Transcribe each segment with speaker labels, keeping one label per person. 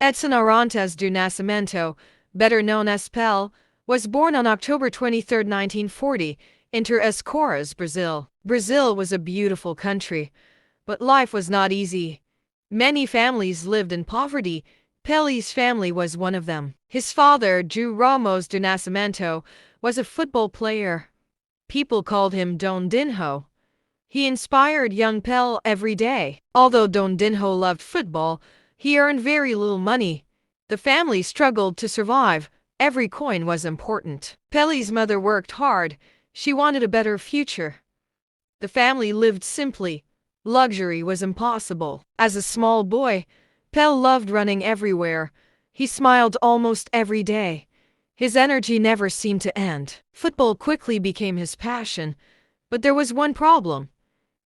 Speaker 1: Edson Arantes do Nascimento, better known as Pelé, was born on October 23, 1940, in Escoras, Brazil. Brazil was a beautiful country, but life was not easy. Many families lived in poverty. Pelé's family was one of them. His father, João Ramos do Nascimento, was a football player. People called him Dondinho. He inspired young Pelé every day. Although Dondinho loved football, he earned very little money. The family struggled to survive. Every coin was important. Pelé's mother worked hard. She wanted a better future. The family lived simply. Luxury was impossible. As a small boy, Pelé loved running everywhere. He smiled almost every day. His energy never seemed to end. Football quickly became his passion, but there was one problem.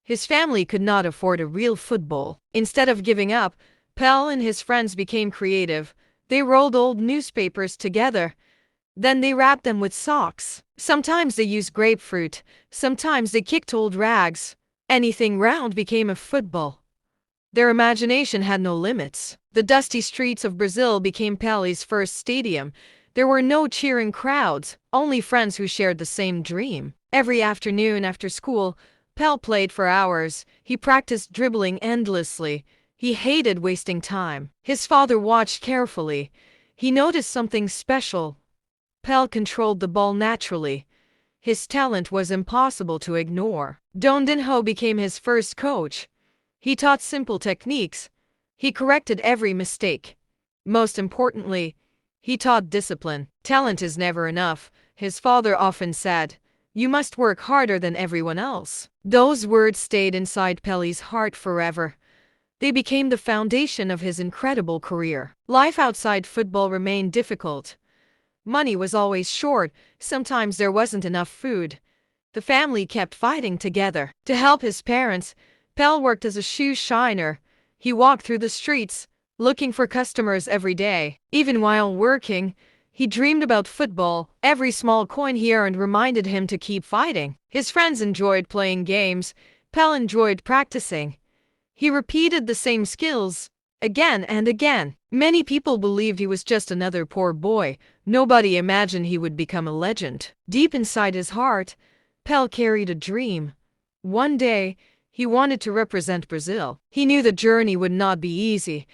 Speaker 1: His family could not afford a real football. Instead of giving up, Pelé and his friends became creative. They rolled old newspapers together. Then they wrapped them with socks. Sometimes they used grapefruit. Sometimes they kicked old rags. Anything round became a football. Their imagination had no limits. The dusty streets of Brazil became Pelé's first stadium. There were no cheering crowds, only friends who shared the same dream. Every afternoon after school, Pelé played for hours. He practiced dribbling endlessly. He hated wasting time. His father watched carefully. He noticed something special. Pelé controlled the ball naturally. His talent was impossible to ignore. Dondinho became his first coach. He taught simple techniques. He corrected every mistake. Most importantly, he taught discipline. Talent is never enough, his father often said. You must work harder than everyone else. Those words stayed inside Pelé's heart forever. They became the foundation of his incredible career. Life outside football remained difficult. Money was always short. Sometimes there wasn't enough food. The family kept fighting together. To help his parents, Pelé worked as a shoe shiner. He walked through the streets, looking for customers every day. Even while working, he dreamed about football. Every small coin he earned reminded him to keep fighting. His friends enjoyed playing games. Pelé enjoyed practicing. He repeated the same skills again and again. Many people believed he was just another poor boy. Nobody imagined he would become a legend. Deep inside his heart, Pelé carried a dream. One day, he wanted to represent Brazil. He knew the journey would not be easy,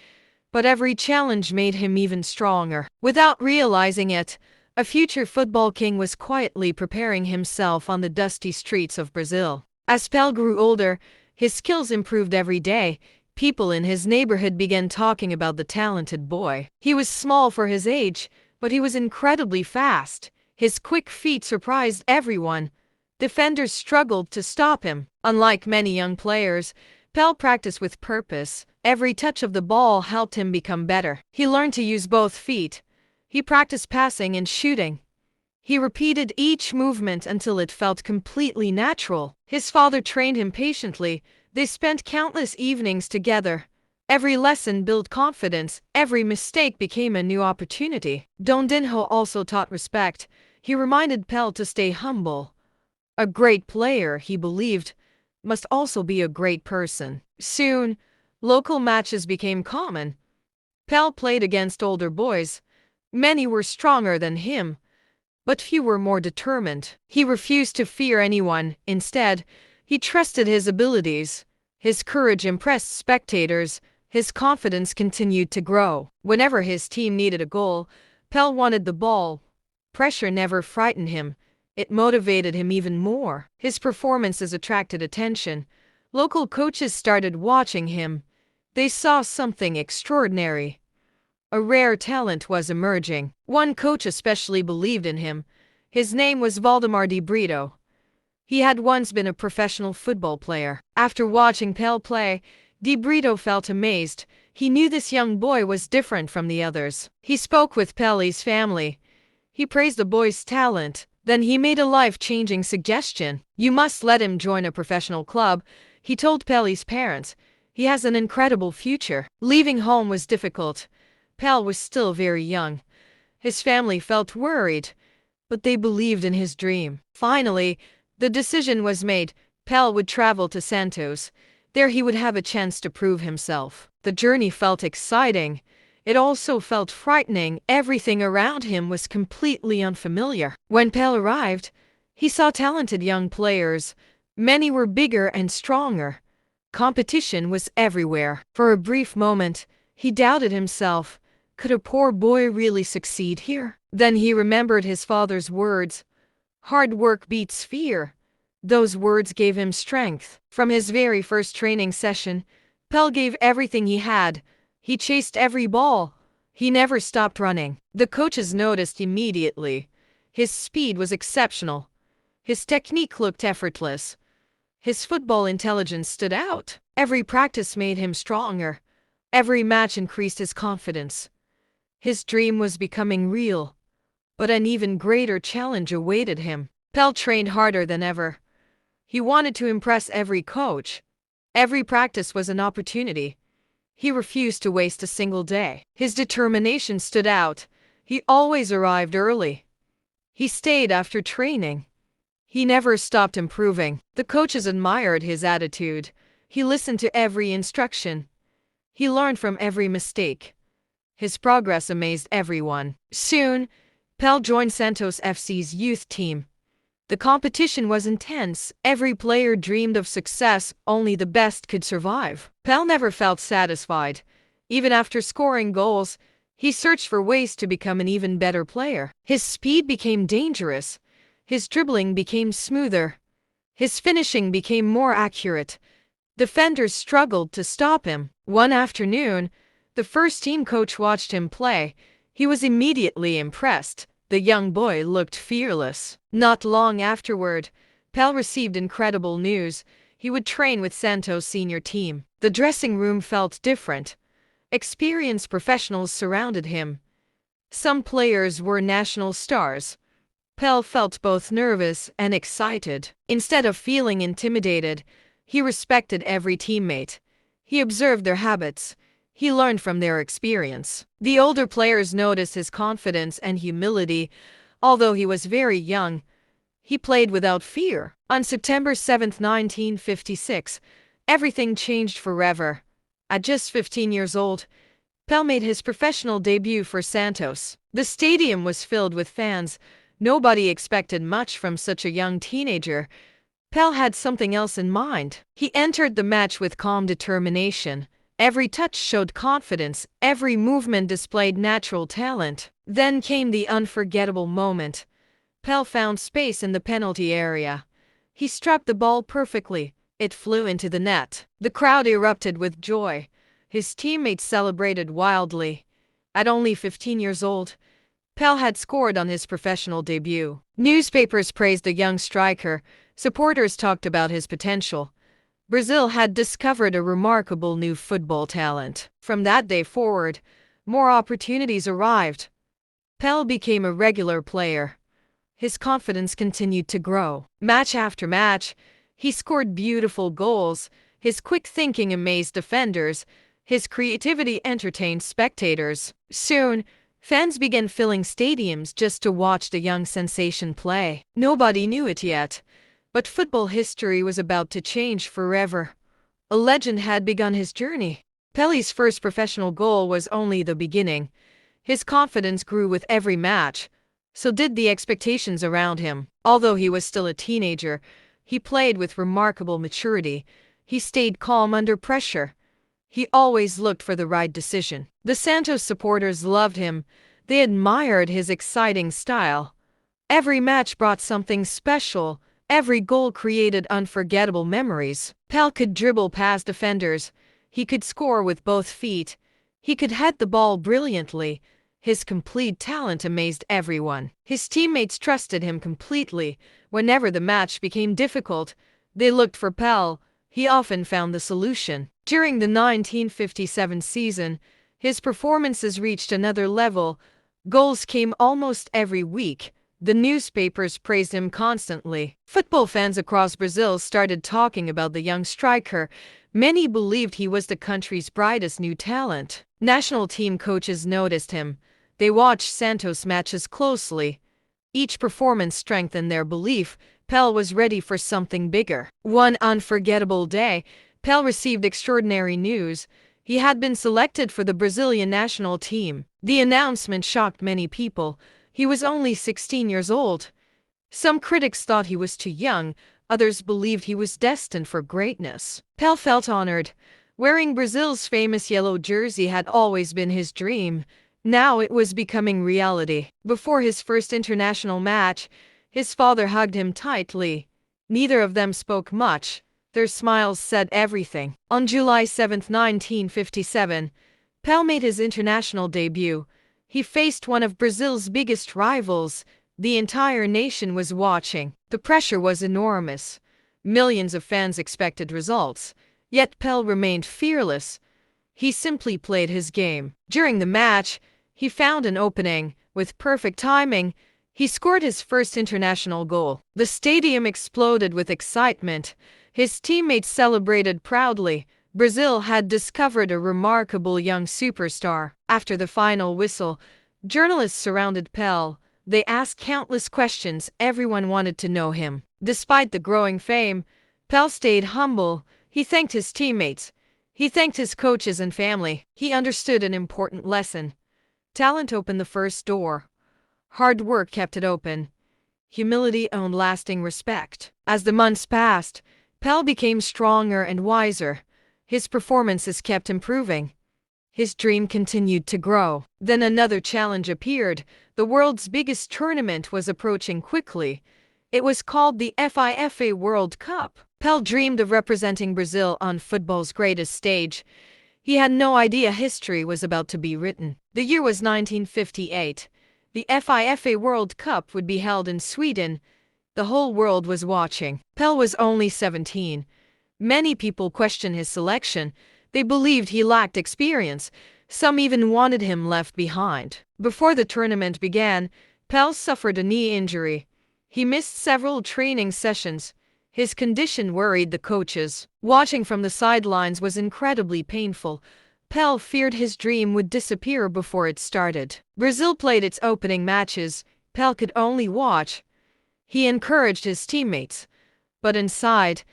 Speaker 1: but every challenge made him even stronger. Without realizing it, a future football king was quietly preparing himself on the dusty streets of Brazil. As Pelé grew older, his skills improved every day. People in his neighborhood began talking about the talented boy. He was small for his age, but he was incredibly fast. His quick feet surprised everyone. Defenders struggled to stop him. Unlike many young players, Pelé practiced with purpose. Every touch of the ball helped him become better. He learned to use both feet. He practiced passing and shooting. He repeated each movement until it felt completely natural. His father trained him patiently. They spent countless evenings together. Every lesson built confidence. Every mistake became a new opportunity. Dondinho also taught respect. He reminded Pelé to stay humble. A great player, he believed, must also be a great person. Soon, local matches became common. Pelé played against older boys. Many were stronger than him, but few were more determined. He refused to fear anyone. Instead, he trusted his abilities. His courage impressed spectators. His confidence continued to grow. Whenever his team needed a goal, Pelé wanted the ball. Pressure never frightened him. It motivated him even more. His performances attracted attention. Local coaches started watching him. They saw something extraordinary. A rare talent was emerging. One coach especially believed in him. His name was Valdemar de Brito. He had once been a professional football player. After watching Pelé play, de Brito felt amazed. He knew this young boy was different from the others. He spoke with Pelé's family. He praised the boy's talent. Then he made a life-changing suggestion. You must let him join a professional club, he told Pelé's parents. He has an incredible future. Leaving home was difficult. Pelé was still very young. His family felt worried, but they believed in his dream. Finally, the decision was made. Pelé would travel to Santos. There he would have a chance to prove himself. The journey felt exciting. It also felt frightening. Everything around him was completely unfamiliar. When Pelé arrived, he saw talented young players. Many were bigger and stronger. Competition was everywhere. For a brief moment, he doubted himself. Could a poor boy really succeed here? Then he remembered his father's words. Hard work beats fear. Those words gave him strength. From his very first training session, Pelé gave everything he had. He chased every ball. He never stopped running. The coaches noticed immediately. His speed was exceptional. His technique looked effortless. His football intelligence stood out. Every practice made him stronger. Every match increased his confidence. His dream was becoming real. But an even greater challenge awaited him. Pelé trained harder than ever. He wanted to impress every coach. Every practice was an opportunity. He refused to waste a single day. His determination stood out. He always arrived early. He stayed after training. He never stopped improving. The coaches admired his attitude. He listened to every instruction. He learned from every mistake. His progress amazed everyone. Soon, Pelé joined Santos FC's youth team. The competition was intense. Every player dreamed of success. Only the best could survive. Pelé never felt satisfied. Even after scoring goals, he searched for ways to become an even better player. His speed became dangerous. His dribbling became smoother. His finishing became more accurate. Defenders struggled to stop him. One afternoon, the first team coach watched him play. He was immediately impressed. The young boy looked fearless. Not long afterward, Pelé received incredible news. He would train with Santos' senior team. The dressing room felt different. Experienced professionals surrounded him. Some players were national stars. Pelé felt both nervous and excited. Instead of feeling intimidated, he respected every teammate. He observed their habits. He learned from their experience. The older players noticed his confidence and humility. Although he was very young, he played without fear. On September 7, 1956, everything changed forever. At just 15 years old, Pelé made his professional debut for Santos. The stadium was filled with fans. Nobody expected much from such a young teenager. Pelé had something else in mind. He entered the match with calm determination. Every touch showed confidence, every movement displayed natural talent. Then came the unforgettable moment. Pelé found space in the penalty area. He struck the ball perfectly. It flew into the net. The crowd erupted with joy. His teammates celebrated wildly. At only 15 years old, Pelé had scored on his professional debut. Newspapers praised the young striker. Supporters talked about his potential. Brazil had discovered a remarkable new football talent. From that day forward, more opportunities arrived. Pelé became a regular player. His confidence continued to grow. Match after match, he scored beautiful goals. His quick thinking amazed defenders. His creativity entertained spectators. Soon, fans began filling stadiums just to watch the young sensation play. Nobody knew it yet, but football history was about to change forever. A legend had begun his journey. Pelé's first professional goal was only the beginning. His confidence grew with every match. So did the expectations around him. Although he was still a teenager, he played with remarkable maturity. He stayed calm under pressure. He always looked for the right decision. The Santos supporters loved him. They admired his exciting style. Every match brought something special. Every goal created unforgettable memories. Pelé could dribble past defenders. He could score with both feet. He could head the ball brilliantly. His complete talent amazed everyone. His teammates trusted him completely. Whenever the match became difficult, they looked for Pelé. He often found the solution. During the 1957 season, his performances reached another level. Goals came almost every week. The newspapers praised him constantly. Football fans across Brazil started talking about the young striker. Many believed he was the country's brightest new talent. National team coaches noticed him. They watched Santos matches closely. Each performance strengthened their belief. Pelé was ready for something bigger. One unforgettable day, Pelé received extraordinary news. He had been selected for the Brazilian national team. The announcement shocked many people. He was only 16 years old. Some critics thought he was too young, others believed he was destined for greatness. Pelé felt honored. Wearing Brazil's famous yellow jersey had always been his dream. Now it was becoming reality. Before his first international match, his father hugged him tightly. Neither of them spoke much. Their smiles said everything. On July 7, 1957, Pelé made his international debut. He faced one of Brazil's biggest rivals. The entire nation was watching. The pressure was enormous. Millions of fans expected results. Yet Pelé remained fearless. He simply played his game. During the match, he found an opening. With perfect timing, he scored his first international goal. The stadium exploded with excitement. His teammates celebrated proudly. Brazil had discovered a remarkable young superstar. After the final whistle, journalists surrounded Pelé. They asked countless questions. Everyone wanted to know him. Despite the growing fame, Pelé stayed humble. He thanked his teammates. He thanked his coaches and family. He understood an important lesson. Talent opened the first door. Hard work kept it open. Humility owned lasting respect. As the months passed, Pelé became stronger and wiser. His performances kept improving. His dream continued to grow. Then another challenge appeared. The world's biggest tournament was approaching quickly. It was called the FIFA World Cup. Pelé dreamed of representing Brazil on football's greatest stage. He had no idea history was about to be written. The year was 1958. The FIFA World Cup would be held in Sweden. The whole world was watching. Pelé was only 17. Many people questioned his selection. They believed he lacked experience. Some even wanted him left behind. Before the tournament began, Pelé suffered a knee injury. He missed several training sessions. His condition worried the coaches. Watching from the sidelines was incredibly painful. Pelé feared his dream would disappear before it started. Brazil played its opening matches. Pelé could only watch. He encouraged his teammates, but inside,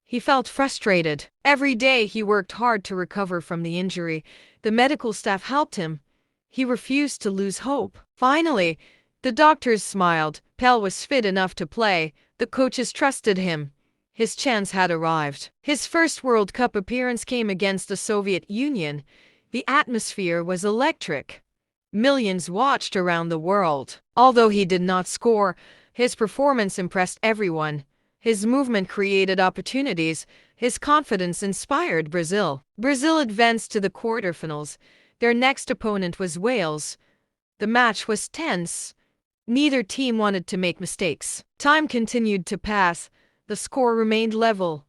Speaker 1: he felt frustrated. Every day he worked hard to recover from the injury. The medical staff helped him. He refused to lose hope. Finally, the doctors smiled. Pelé was fit enough to play. The coaches trusted him. His chance had arrived. His first World Cup appearance came against the Soviet Union. The atmosphere was electric. Millions watched around the world. Although he did not score, his performance impressed everyone. His movement created opportunities. His confidence inspired Brazil. Brazil advanced to the quarterfinals. Their next opponent was Wales. The match was tense. Neither team wanted to make mistakes. Time continued to pass. The score remained level.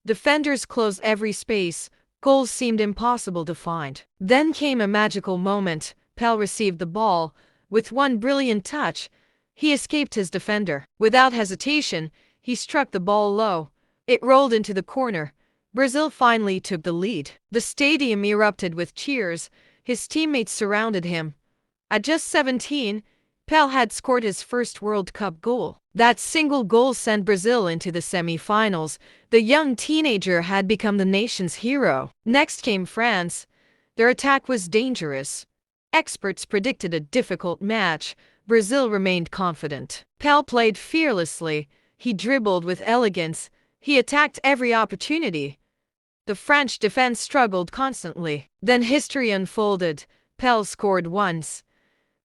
Speaker 1: Defenders closed every space. Goals seemed impossible to find. Then came a magical moment. Pelé received the ball. With one brilliant touch, he escaped his defender. Without hesitation, he struck the ball low. It rolled into the corner. Brazil finally took the lead. The stadium erupted with cheers. His teammates surrounded him. At just 17, Pelé had scored his first World Cup goal. That single goal sent Brazil into the semi-finals. The young teenager had become the nation's hero. Next came France. Their attack was dangerous. Experts predicted a difficult match. Brazil remained confident. Pelé played fearlessly. He dribbled with elegance. He attacked every opportunity. The French defense struggled constantly. Then history unfolded. Pelé scored once.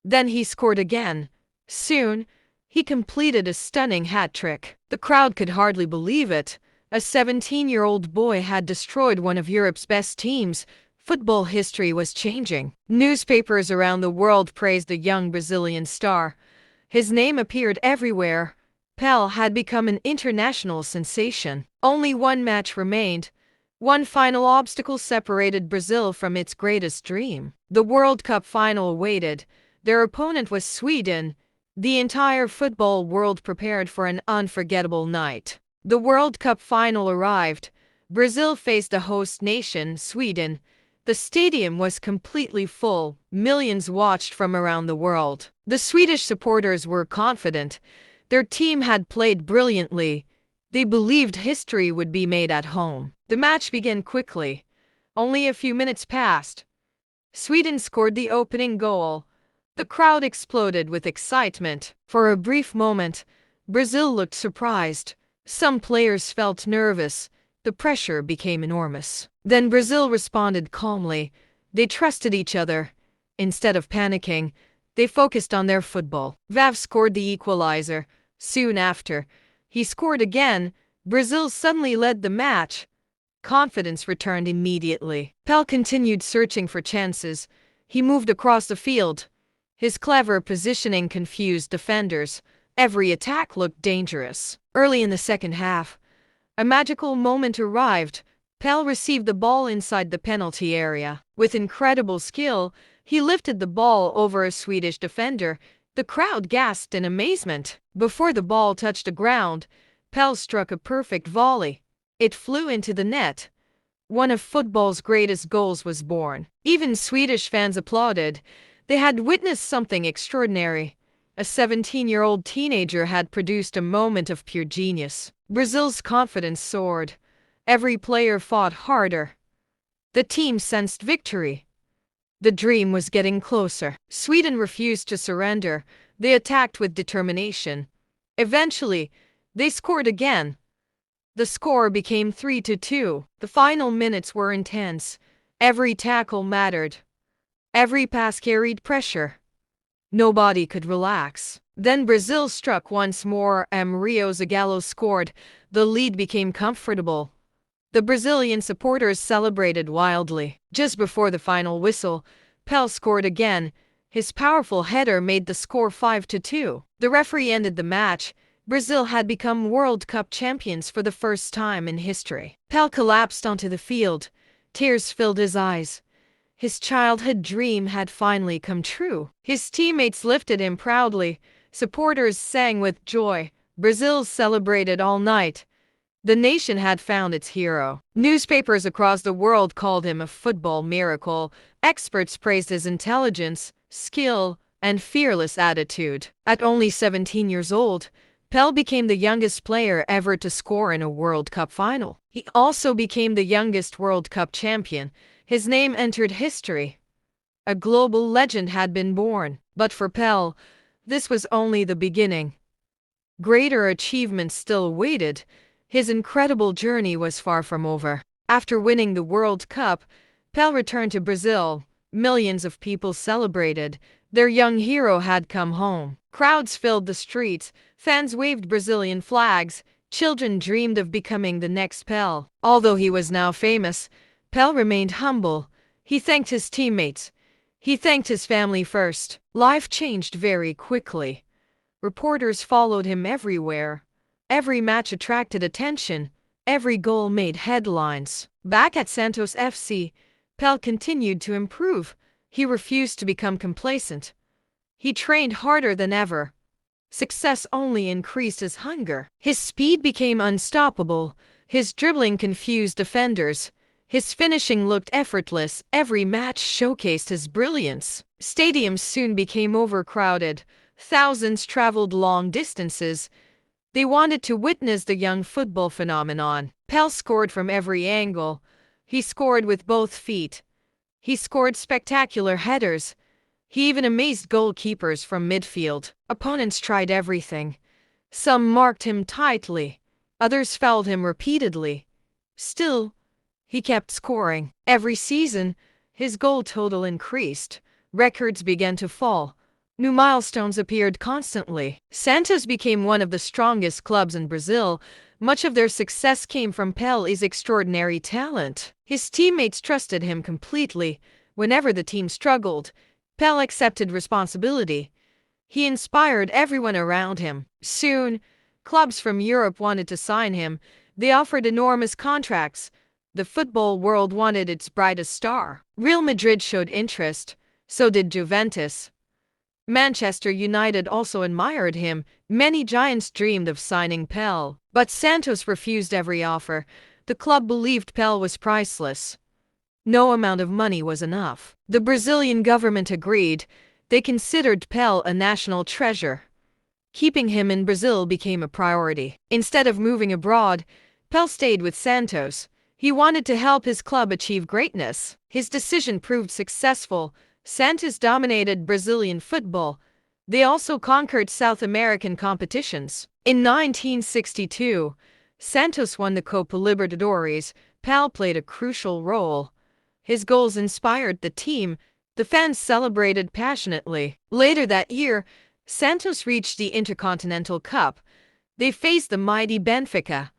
Speaker 1: Then he scored again. Soon, he completed a stunning hat-trick. The crowd could hardly believe it. A 17-year-old boy had destroyed one of Europe's best teams. Football history was changing. Newspapers around the world praised the young Brazilian star. His name appeared everywhere. Pelé had become an international sensation. Only one match remained. One final obstacle separated Brazil from its greatest dream. The World Cup final awaited. Their opponent was Sweden. The entire football world prepared for an unforgettable night. The World Cup final arrived. Brazil faced the host nation, Sweden. The stadium was completely full. Millions watched from around the world. The Swedish supporters were confident. Their team had played brilliantly. They believed history would be made at home. The match began quickly. Only a few minutes passed. Sweden scored the opening goal. The crowd exploded with excitement. For a brief moment, Brazil looked surprised. Some players felt nervous. The pressure became enormous. Then Brazil responded calmly. They trusted each other. Instead of panicking, they focused on their football. Vav scored the equalizer. Soon after, he scored again. Brazil suddenly led the match. Confidence returned immediately. Pelé continued searching for chances. He moved across the field. His clever positioning confused defenders. Every attack looked dangerous. Early in the second half, a magical moment arrived. Pelé received the ball inside the penalty area. With incredible skill, he lifted the ball over a Swedish defender. The crowd gasped in amazement. Before the ball touched the ground, Pelé struck a perfect volley. It flew into the net. One of football's greatest goals was born. Even Swedish fans applauded. They had witnessed something extraordinary. A 17-year-old teenager had produced a moment of pure genius. Brazil's confidence soared. Every player fought harder. The team sensed victory. The dream was getting closer. Sweden refused to surrender. They attacked with determination. Eventually, they scored again. The score became 3-2. The final minutes were intense. Every tackle mattered. Every pass carried pressure. Nobody could relax. Then Brazil struck once more. Rio Zagallo scored. The lead became comfortable. The Brazilian supporters celebrated wildly. Just before the final whistle, Pelé scored again. His powerful header made the score 5-2. The referee ended the match. Brazil had become World Cup champions for the first time in history. Pelé collapsed onto the field. Tears filled his eyes. His childhood dream had finally come true. His teammates lifted him proudly. Supporters sang with joy. Brazil celebrated all night. The nation had found its hero. Newspapers across the world called him a football miracle. Experts praised his intelligence, skill, and fearless attitude. At only 17 years old, Pelé became the youngest player ever to score in a World Cup final. He also became the youngest World Cup champion. His name entered history. A global legend had been born. But for Pelé, this was only the beginning. Greater achievements still awaited. His incredible journey was far from over. After winning the World Cup, Pelé returned to Brazil. Millions of people celebrated. Their young hero had come home. Crowds filled the streets. Fans waved Brazilian flags. Children dreamed of becoming the next Pelé. Although he was now famous, Pelé remained humble. He thanked his teammates. He thanked his family first. Life changed very quickly. Reporters followed him everywhere. Every match attracted attention. Every goal made headlines. Back at Santos FC, Pelé continued to improve. He refused to become complacent. He trained harder than ever. Success only increased his hunger. His speed became unstoppable. His dribbling confused defenders. His finishing looked effortless. Every match showcased his brilliance. Stadiums soon became overcrowded. Thousands traveled long distances. They wanted to witness the young football phenomenon. Pelé scored from every angle. He scored with both feet. He scored spectacular headers. He even amazed goalkeepers from midfield. Opponents tried everything. Some marked him tightly. Others fouled him repeatedly. Still, he kept scoring. Every season, his goal total increased. Records began to fall. New milestones appeared constantly. Santos became one of the strongest clubs in Brazil. Much of their success came from Pelé's extraordinary talent. His teammates trusted him completely. Whenever the team struggled, Pelé accepted responsibility. He inspired everyone around him. Soon, clubs from Europe wanted to sign him. They offered enormous contracts. The football world wanted its brightest star. Real Madrid showed interest. So did Juventus. Manchester United also admired him. Many giants dreamed of signing Pelé. But Santos refused every offer. The club believed Pelé was priceless. No amount of money was enough. The Brazilian government agreed. They considered Pelé a national treasure. Keeping him in Brazil became a priority. Instead of moving abroad, Pelé stayed with Santos. He wanted to help his club achieve greatness. His decision proved successful. Santos dominated Brazilian football. They also conquered South American competitions. In 1962, Santos won the Copa Libertadores. Pelé played a crucial role. His goals inspired the team. The fans celebrated passionately. Later that year, Santos reached the Intercontinental Cup. They faced the mighty Benfica.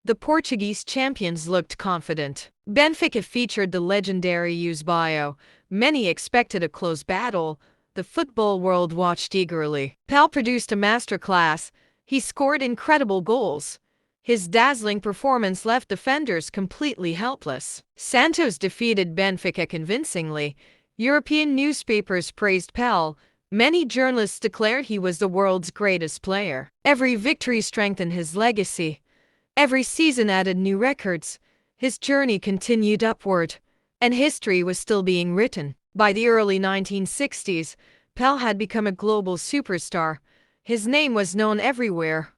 Speaker 1: The Portuguese champions looked confident. Benfica featured the legendary Eusebio. Many expected a close battle. The football world watched eagerly. Pelé produced a masterclass. He scored incredible goals. His dazzling performance left defenders completely helpless. Santos defeated Benfica convincingly. European newspapers praised Pelé. Many journalists declared he was the world's greatest player. Every victory strengthened his legacy. Every season added new records. His journey continued upward, and history was still being written. By the early 1960s, Pelé had become a global superstar. His name was known everywhere.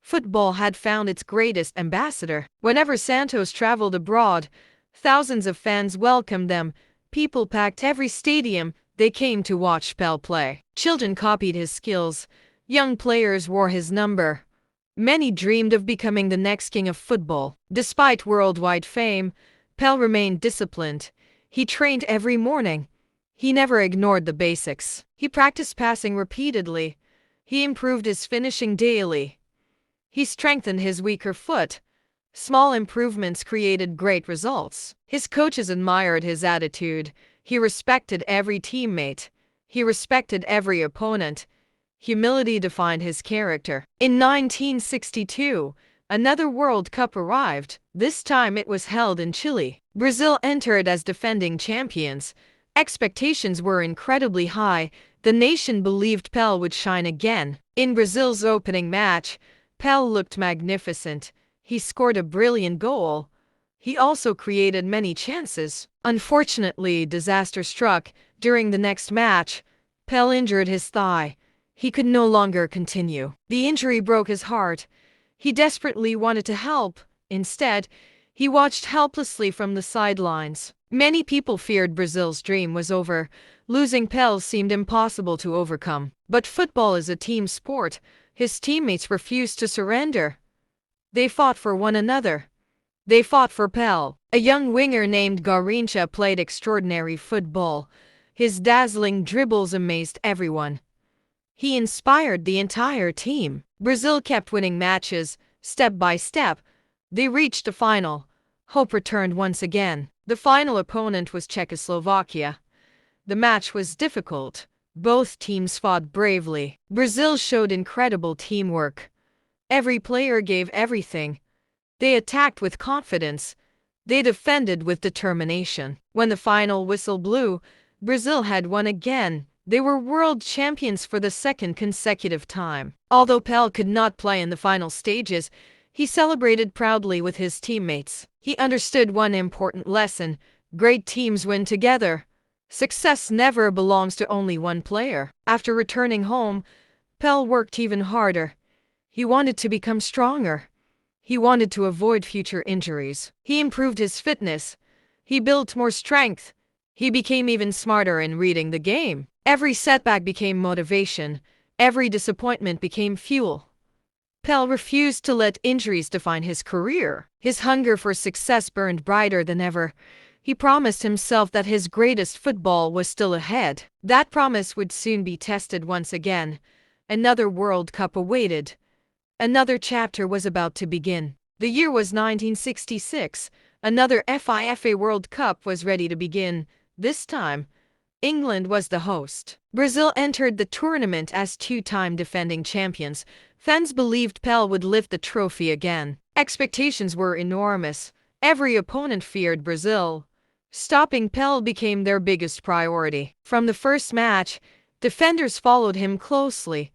Speaker 1: Football had found its greatest ambassador. Whenever Santos traveled abroad, thousands of fans welcomed them. People packed every stadium. They came to watch Pelé play. Children copied his skills. Young players wore his number. Many dreamed of becoming the next king of football. Despite worldwide fame, Pelé remained disciplined. He trained every morning. He never ignored the basics. He practiced passing repeatedly. He improved his finishing daily. He strengthened his weaker foot. Small improvements created great results. His coaches admired his attitude. He respected every teammate. He respected every opponent. Humility defined his character. In 1962, another World Cup arrived. This time it was held in Chile. Brazil entered as defending champions. Expectations were incredibly high. The nation believed Pelé would shine again. In Brazil's opening match, Pelé looked magnificent. He scored a brilliant goal. He also created many chances. Unfortunately, disaster struck. During the next match, Pelé injured his thigh. He could no longer continue. The injury broke his heart. He desperately wanted to help. Instead, he watched helplessly from the sidelines. Many people feared Brazil's dream was over. Losing Pelé seemed impossible to overcome. But football is a team sport. His teammates refused to surrender. They fought for one another. They fought for Pelé. A young winger named Garrincha played extraordinary football. His dazzling dribbles amazed everyone. He inspired the entire team. Brazil kept winning matches, step by step. They reached the final. Hope returned once again. The final opponent was Czechoslovakia. The match was difficult. Both teams fought bravely. Brazil showed incredible teamwork. Every player gave everything. They attacked with confidence. They defended with determination. When the final whistle blew, Brazil had won again. They were world champions for the second consecutive time. Although Pelé could not play in the final stages, he celebrated proudly with his teammates. He understood one important lesson: great teams win together. Success never belongs to only one player. After returning home, Pelé worked even harder. He wanted to become stronger. He wanted to avoid future injuries. He improved his fitness. He built more strength. He became even smarter in reading the game. Every setback became motivation. Every disappointment became fuel. Pelé refused to let injuries define his career. His hunger for success burned brighter than ever. He promised himself that his greatest football was still ahead. That promise would soon be tested once again. Another World Cup awaited. Another chapter was about to begin. The year was 1966. Another FIFA World Cup was ready to begin. This time, England was the host. Brazil entered the tournament as two-time defending champions. Fans believed Pelé would lift the trophy again. Expectations were enormous. Every opponent feared Brazil. Stopping Pelé became their biggest priority. From the first match, defenders followed him closely.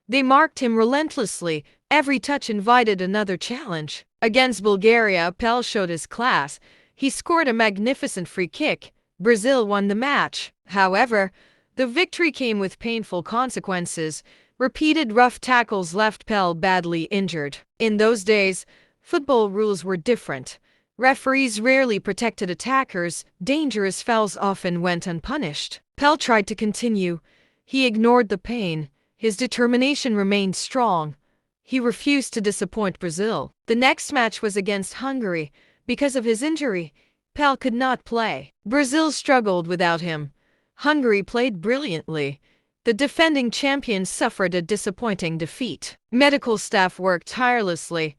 Speaker 1: They marked him relentlessly. Every touch invited another challenge. Against Bulgaria, Pelé showed his class. He scored a magnificent free kick. Brazil won the match. However, the victory came with painful consequences. Repeated rough tackles left Pelé badly injured. In those days, football rules were different. Referees rarely protected attackers, dangerous fouls often went unpunished. Pelé tried to continue. He ignored the pain. His determination remained strong. He refused to disappoint Brazil. The next match was against Hungary. Because of his injury, Pelé could not play. Brazil struggled without him. Hungary played brilliantly. The defending champions suffered a disappointing defeat. Medical staff worked tirelessly.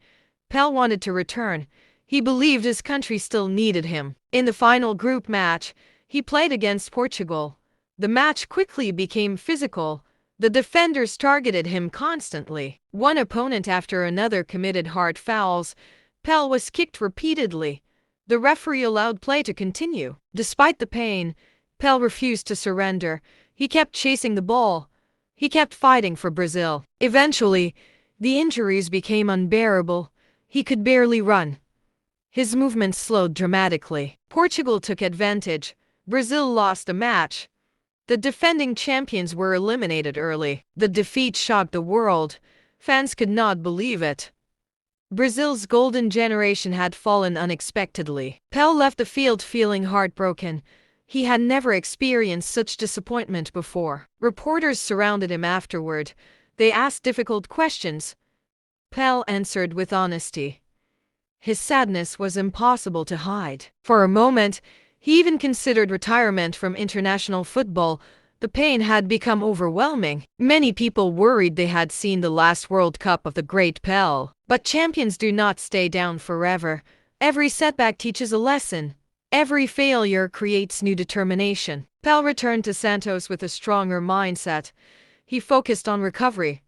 Speaker 1: Pelé wanted to return. He believed his country still needed him. In the final group match, he played against Portugal. The match quickly became physical. The defenders targeted him constantly. One opponent after another committed hard fouls. Pelé was kicked repeatedly. The referee allowed play to continue. Despite the pain, Pelé refused to surrender. He kept chasing the ball. He kept fighting for Brazil. Eventually, the injuries became unbearable. He could barely run. His movements slowed dramatically. Portugal took advantage. Brazil lost the match. The defending champions were eliminated early. The defeat shocked the world. Fans could not believe it. Brazil's golden generation had fallen unexpectedly. Pelé left the field feeling heartbroken. He had never experienced such disappointment before. Reporters surrounded him afterward. They asked difficult questions. Pelé answered with honesty. His sadness was impossible to hide. For a moment, he even considered retirement from international football. The pain had become overwhelming. Many people worried they had seen the last World Cup of the great Pelé. But champions do not stay down forever. Every setback teaches a lesson. Every failure creates new determination. Pelé returned to Santos with a stronger mindset. He focused on recovery.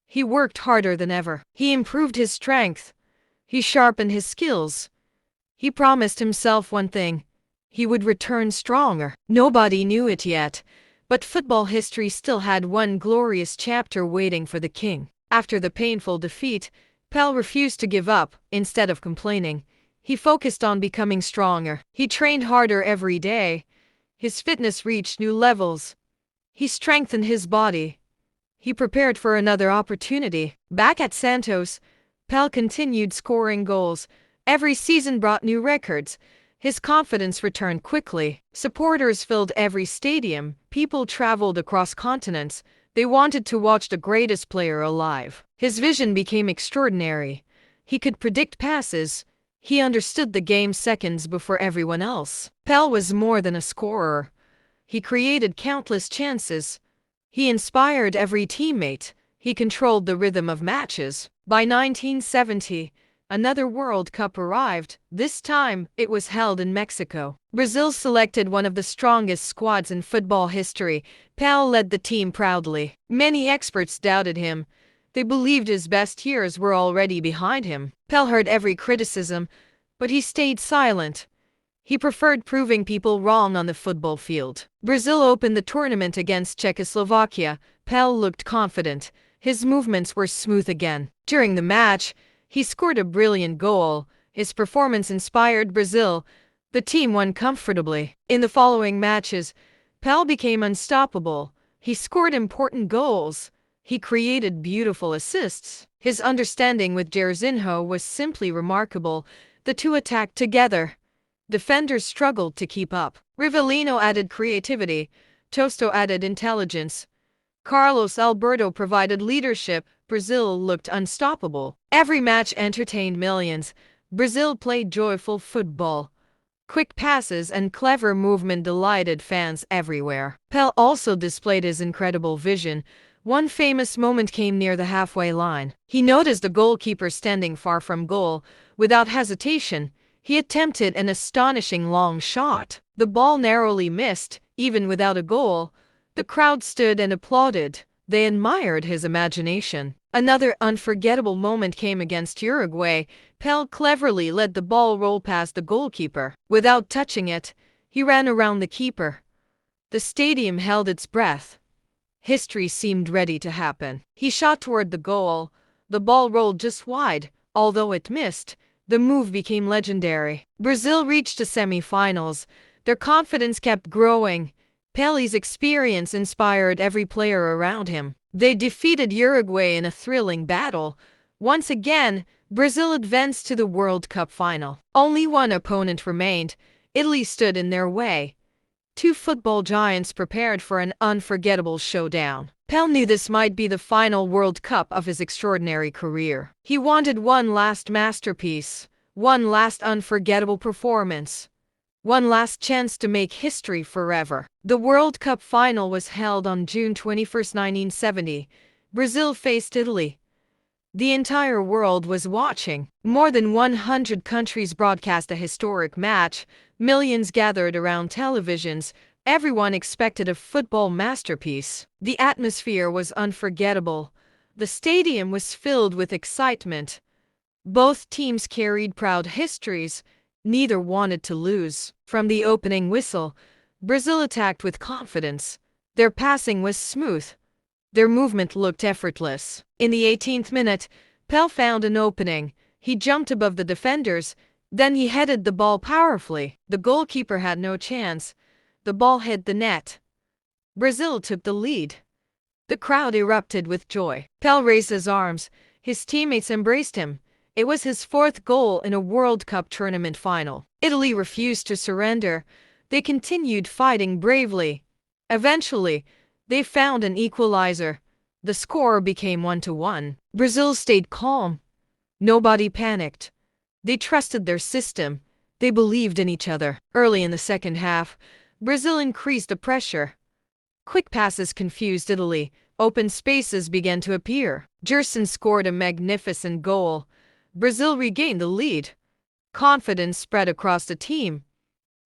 Speaker 1: He worked harder than ever. He improved his strength. He sharpened his skills. He promised himself one thing. He would return stronger. Nobody knew it yet, but football history still had one glorious chapter waiting for the king. After the painful defeat, Pelé refused to give up. Instead of complaining, he focused on becoming stronger. He trained harder every day. His fitness reached new levels. He strengthened his body. He prepared for another opportunity. Back at Santos, Pelé continued scoring goals. Every season brought new records. His confidence returned quickly. Supporters filled every stadium. People traveled across continents. They wanted to watch the greatest player alive. His vision became extraordinary. He could predict passes. He understood the game seconds before everyone else. Pelé was more than a scorer. He created countless chances. He inspired every teammate. He controlled the rhythm of matches. By 1970, another World Cup arrived. This time, it was held in Mexico. Brazil selected one of the strongest squads in football history. Pelé led the team proudly. Many experts doubted him. They believed his best years were already behind him. Pelé heard every criticism, but he stayed silent. He preferred proving people wrong on the football field. Brazil opened the tournament against Czechoslovakia. Pelé looked confident. His movements were smooth again. During the match, he scored a brilliant goal. His performance inspired Brazil. The team won comfortably. In the following matches, Pelé became unstoppable. He scored important goals. He created beautiful assists. His understanding with Jairzinho was simply remarkable. The two attacked together. Defenders struggled to keep up. Rivellino added creativity. Tosto added intelligence. Carlos Alberto provided leadership. Brazil looked unstoppable. Every match entertained millions. Brazil played joyful football. Quick passes and clever movement delighted fans everywhere. Pelé also displayed his incredible vision. One famous moment came near the halfway line. He noticed the goalkeeper standing far from goal. Without hesitation, he attempted an astonishing long shot. The ball narrowly missed. Even without a goal, the crowd stood and applauded. They admired his imagination. Another unforgettable moment came against Uruguay. Pelé cleverly let the ball roll past the goalkeeper. Without touching it, he ran around the keeper. The stadium held its breath. History seemed ready to happen. He shot toward the goal. The ball rolled just wide. Although it missed, the move became legendary. Brazil reached the semi-finals. Their confidence kept growing. Pelé's experience inspired every player around him. They defeated Uruguay in a thrilling battle. Once again, Brazil advanced to the World Cup final. Only one opponent remained. Italy stood in their way. Two football giants prepared for an unforgettable showdown. Pelé knew this might be the final World Cup of his extraordinary career. He wanted one last masterpiece, one last unforgettable performance, one last chance to make history forever. The World Cup final was held on June 21, 1970. Brazil faced Italy. The entire world was watching. More than 100 countries broadcast a historic match. Millions gathered around televisions. Everyone expected a football masterpiece. The atmosphere was unforgettable. The stadium was filled with excitement. Both teams carried proud histories. Neither wanted to lose. From the opening whistle, Brazil attacked with confidence. Their passing was smooth. Their movement looked effortless. In the 18th minute, Pelé found an opening. He jumped above the defenders. Then he headed the ball powerfully. The goalkeeper had no chance. The ball hit the net. Brazil took the lead. The crowd erupted with joy. Pelé raised his arms. His teammates embraced him. It was his fourth goal in a World Cup tournament final. Italy refused to surrender. They continued fighting bravely. Eventually, they found an equalizer. The score became 1-1. Brazil stayed calm. Nobody panicked. They trusted their system. They believed in each other. Early in the second half, Brazil increased the pressure. Quick passes confused Italy. Open spaces began to appear. Gerson scored a magnificent goal. Brazil regained the lead. Confidence spread across the team.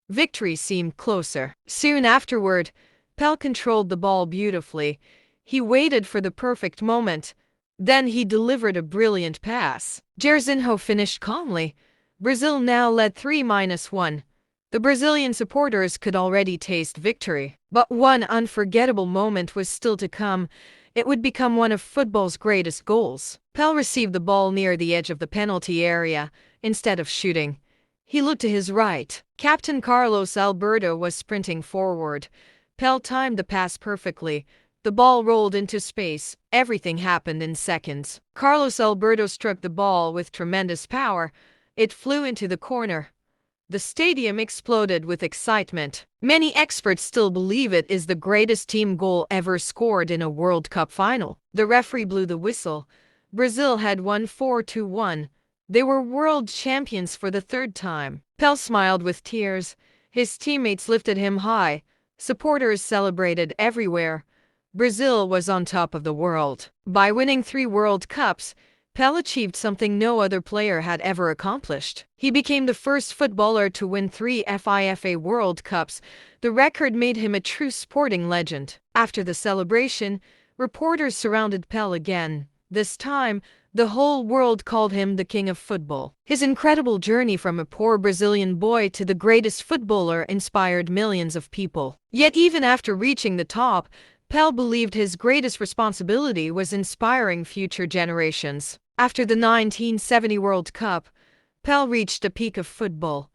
Speaker 1: Victory seemed closer. Soon afterward, Pelé controlled the ball beautifully. He waited for the perfect moment. Then he delivered a brilliant pass. Jairzinho finished calmly. Brazil now led 3-1. The Brazilian supporters could already taste victory. But one unforgettable moment was still to come. It would become one of football's greatest goals. Pelé received the ball near the edge of the penalty area. Instead of shooting, he looked to his right. Captain Carlos Alberto was sprinting forward. Pelé timed the pass perfectly. The ball rolled into space. Everything happened in seconds. Carlos Alberto struck the ball with tremendous power. It flew into the corner. The stadium exploded with excitement. Many experts still believe it is the greatest team goal ever scored in a World Cup final. The referee blew the whistle. Brazil had won 4-1. They were world champions for the third time. Pelé smiled with tears. His teammates lifted him high. Supporters celebrated everywhere. Brazil was on top of the world. By winning 3 World Cups, Pelé achieved something no other player had ever accomplished. He became the first footballer to win 3 FIFA World Cups. The record made him a true sporting legend. After the celebration, reporters surrounded Pelé again. This time, the whole world called him the king of football. His incredible journey from a poor Brazilian boy to the greatest footballer inspired millions of people. Yet even after reaching the top, Pelé believed his greatest responsibility was inspiring future generations. After the 1970 World Cup, Pelé reached a peak of football.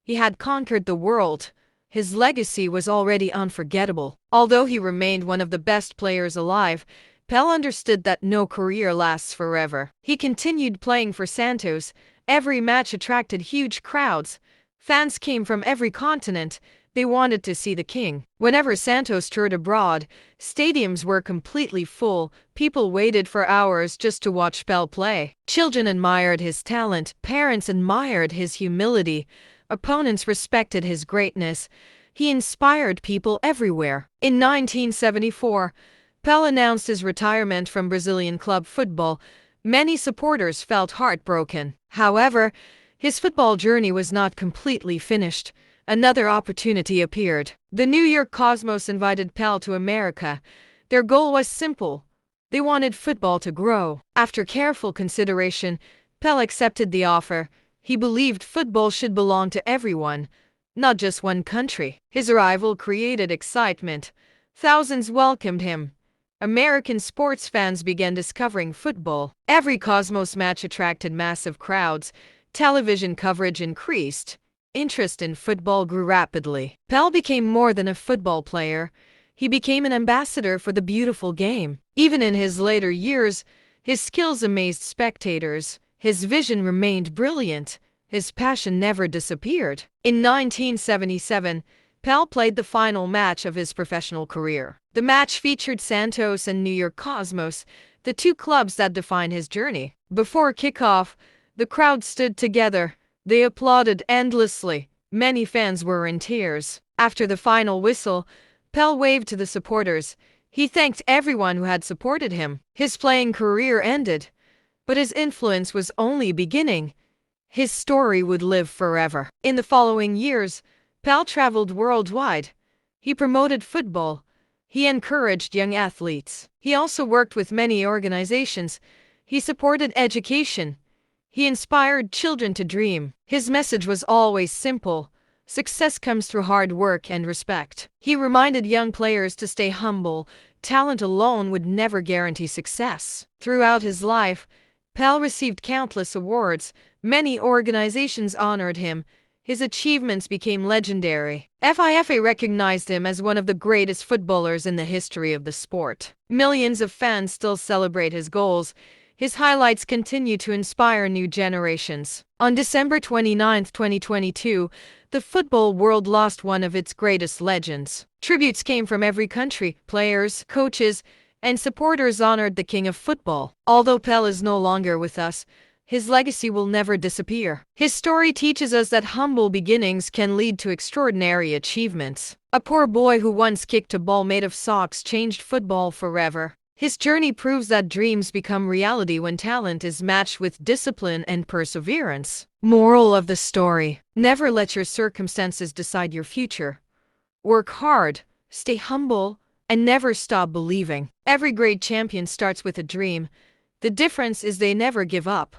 Speaker 1: He had conquered the world. His legacy was already unforgettable. Although he remained one of the best players alive, Pelé understood that no career lasts forever. He continued playing for Santos. Every match attracted huge crowds. Fans came from every continent. They wanted to see the king. Whenever Santos toured abroad, stadiums were completely full. People waited for hours just to watch Pelé play. Children admired his talent. Parents admired his humility. Opponents respected his greatness. He inspired people everywhere. In 1974, Pelé announced his retirement from Brazilian club football. Many supporters felt heartbroken. However, his football journey was not completely finished. Another opportunity appeared. The New York Cosmos invited Pelé to America. Their goal was simple. They wanted football to grow. After careful consideration, Pelé accepted the offer. He believed football should belong to everyone, not just one country. His arrival created excitement. Thousands welcomed him. American sports fans began discovering football. Every Cosmos match attracted massive crowds. Television coverage increased. Interest in football grew rapidly. Pelé became more than a football player. He became an ambassador for the beautiful game. Even in his later years, His skills amazed spectators, his vision remained brilliant, his passion never disappeared. In 1977, Pelé played the final match of his professional career. The match featured Santos and New York Cosmos, the two clubs that defined his journey. Before kickoff, the crowd stood together. They applauded endlessly. Many fans were in tears. After the final whistle, Pelé waved to the supporters. He thanked everyone who had supported him. His playing career ended, but his influence was only beginning. His story would live forever. In the following years, Pelé traveled worldwide. He promoted football. He encouraged young athletes. He also worked with many organizations. He supported education. He inspired children to dream. His message was always simple. Success comes through hard work and respect. He reminded young players to stay humble. Talent alone would never guarantee success. Throughout his life, Pelé received countless awards. Many organizations honored him. His achievements became legendary. FIFA recognized him as one of the greatest footballers in the history of the sport. Millions of fans still celebrate his goals. His highlights continue to inspire new generations. On December 29, 2022, the football world lost one of its greatest legends. Tributes came from every country. Players, coaches, and supporters honored the king of football. Although Pelé is no longer with us, his legacy will never disappear. His story teaches us that humble beginnings can lead to extraordinary achievements. A poor boy who once kicked a ball made of socks changed football forever. His journey proves that dreams become reality when talent is matched with discipline and perseverance. Moral of the story: never let your circumstances decide your future. Work hard, stay humble, and never stop believing. Every great champion starts with a dream. The difference is they never give up.